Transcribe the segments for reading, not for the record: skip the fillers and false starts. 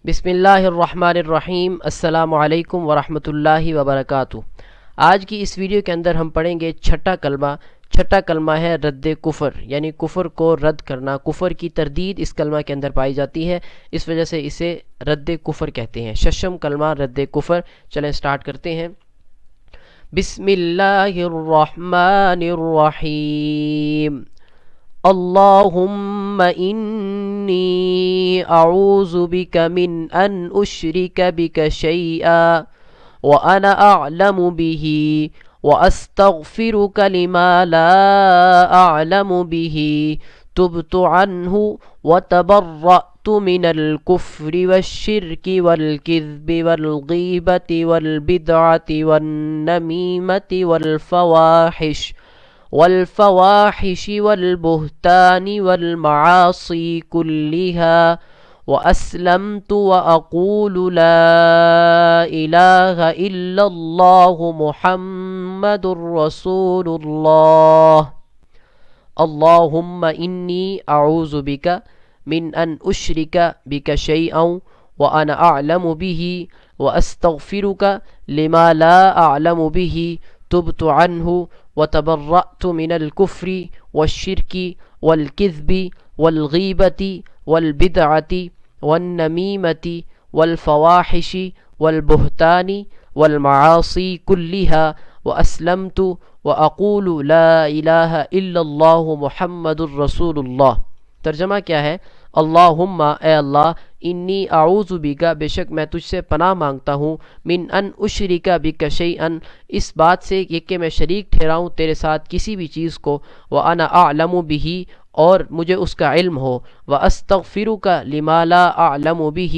بسم اللہ الرحمن الرحیم۔ السلام علیکم ورحمۃ اللہ وبرکاتہ۔ آج کی اس ویڈیو کے اندر ہم پڑھیں گے چھٹا کلمہ۔ چھٹا کلمہ ہے رد کفر، یعنی کفر کو رد کرنا، کفر کی تردید اس کلمہ کے اندر پائی جاتی ہے، اس وجہ سے اسے رد کفر کہتے ہیں۔ ششم کلمہ رد کفر۔ چلیں سٹارٹ کرتے ہیں۔ بسم اللہ الرحمن الرحیم۔ اللہم انی اعوذ بک من ان اشرک بک شیئا وانا اعلم به واستغفرک لما لا اعلم به تبت عنه وتبرأت من الكفر والشرك والكذب والغيبة والبدعة والنميمة والفواحش والبهتان والمعاصي كلها وأسلمت وأقول لا إله إلا الله محمد رسول الله۔ اللهم إني أعوذ بك من أن أشرك بك شيئا وأنا أعلم به وأستغفرك لما لا أعلم به تبت عنه وتبرأت من الكفر والشرك والكذب والغيبة والبدعة والنميمة والفواحش والبهتان والمعاصي كلها وأسلمت وأقول لا إله إلا الله محمد رسول الله۔ ترجمہ کیا ہے؟ اللہم، اے اللہ، انی اعوذ بک، بے شک میں تجھ سے پناہ مانگتا ہوں، من ان اشرک بک شیئا، اس بات سے کہ میں شریک ٹھہراؤں تیرے ساتھ کسی بھی چیز کو، وانا اعلم بہ، اور مجھے اس کا علم ہو، واستغفرک لما لا اعلم بہ،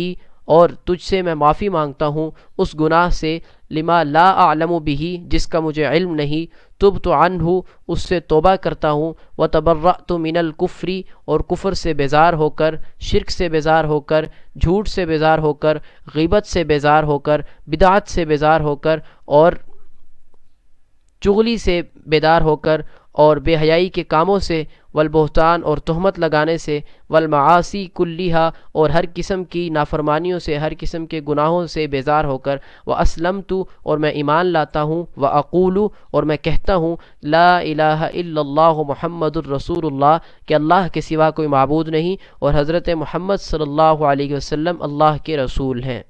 اور تجھ سے میں معافی مانگتا ہوں اس گناہ سے، لما لا اعلم بہ، جس کا مجھے علم نہیں، تبت عنہ، اس سے توبہ کرتا ہوں، وتبرأت من الکفر، اور کفر سے بیزار ہو کر، شرک سے بیزار ہو کر، جھوٹ سے بیزار ہو کر، غیبت سے بیزار ہو کر، بدعت سے بیزار ہو کر، اور چغلی سے بیدار ہو کر، اور بے حیائی کے کاموں سے، والبہتان، اور تہمت لگانے سے، والمعاصی کلیہا، اور ہر قسم کی نافرمانیوں سے، ہر قسم کے گناہوں سے بیزار ہو کر، واسلمت، اور میں ایمان لاتا ہوں، واقول، اور میں کہتا ہوں، لا الہ الا اللہ محمد الرسول اللہ، کہ اللہ کے سوا کوئی معبود نہیں، اور حضرت محمد صلی اللہ علیہ وسلم اللہ کے رسول ہیں۔